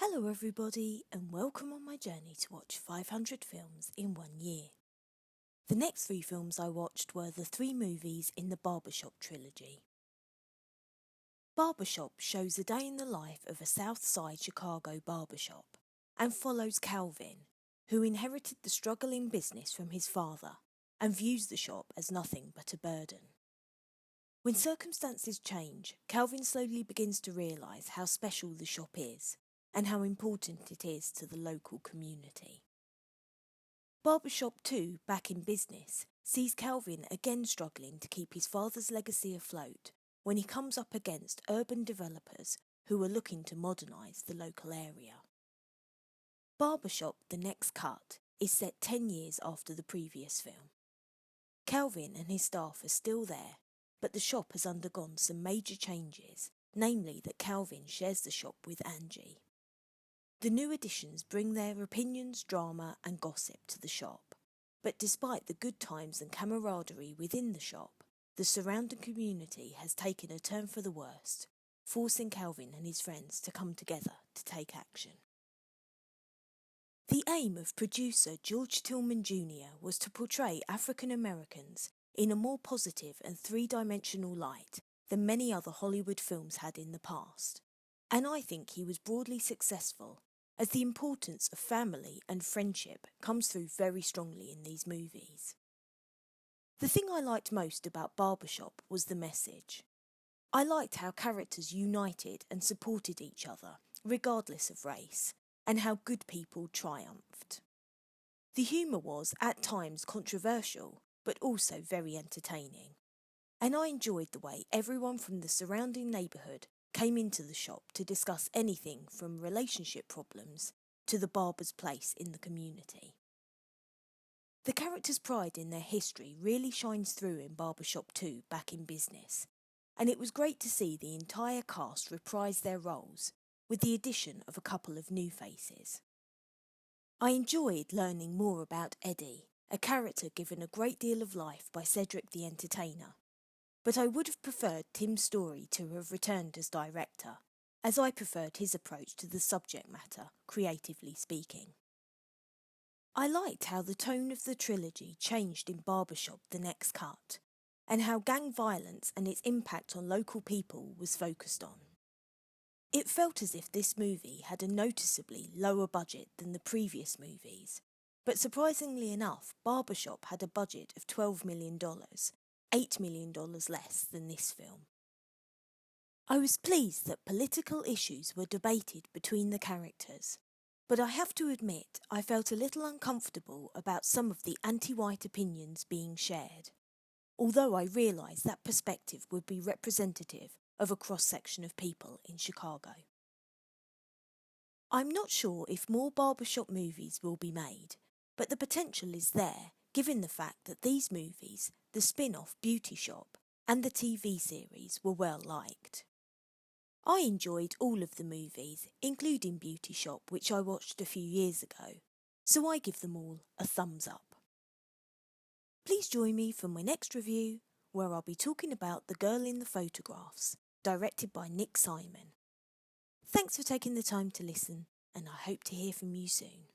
Hello everybody and welcome on my journey to watch 500 films in 1 year. The next 3 films I watched were the 3 movies in the Barbershop trilogy. Barbershop shows a day in the life of a South Side Chicago barbershop and follows Calvin, who inherited the struggling business from his father and views the shop as nothing but a burden. When circumstances change, Calvin slowly begins to realise how special the shop is and how important it is to the local community. Barbershop 2, Back in Business, sees Calvin again struggling to keep his father's legacy afloat when he comes up against urban developers who are looking to modernise the local area. Barbershop, The Next Cut, is set 10 years after the previous film. Calvin and his staff are still there, but the shop has undergone some major changes, namely that Calvin shares the shop with Angie. The new additions bring their opinions, drama and gossip to the shop, but despite the good times and camaraderie within the shop, the surrounding community has taken a turn for the worst, forcing Calvin and his friends to come together to take action. The aim of producer George Tillman Jr. was to portray African Americans in a more positive and three-dimensional light than many other Hollywood films had in the past, and I think he was broadly successful, as the importance of family and friendship comes through very strongly in these movies. The thing I liked most about Barbershop was the message. I liked how characters united and supported each other, regardless of race, and how good people triumphed. The humour was, at times, controversial, but also very entertaining, and I enjoyed the way everyone from the surrounding neighbourhood came into the shop to discuss anything from relationship problems to the barber's place in the community. The characters' pride in their history really shines through in Barbershop 2, Back in Business, and it was great to see the entire cast reprise their roles, with the addition of a couple of new faces. I enjoyed learning more about Eddie, a character given a great deal of life by Cedric the Entertainer, but I would have preferred Tim Story to have returned as director, as I preferred his approach to the subject matter, creatively speaking. I liked how the tone of the trilogy changed in Barbershop, The Next Cut, and how gang violence and its impact on local people was focused on. It felt as if this movie had a noticeably lower budget than the previous movies, but surprisingly enough, Barbershop had a budget of $12 million, $8 million less than this film. I was pleased that political issues were debated between the characters, but I have to admit I felt a little uncomfortable about some of the anti-white opinions being shared, although I realised that perspective would be representative of a cross-section of people in Chicago. I'm not sure if more Barbershop movies will be made, but the potential is there given the fact that these movies, the spin-off Beauty Shop and the TV series were well liked. I enjoyed all of the movies, including Beauty Shop, which I watched a few years ago, so I give them all a thumbs up. Please join me for my next review, where I'll be talking about The Girl in the Photographs, directed by Nick Simon. Thanks for taking the time to listen, and I hope to hear from you soon.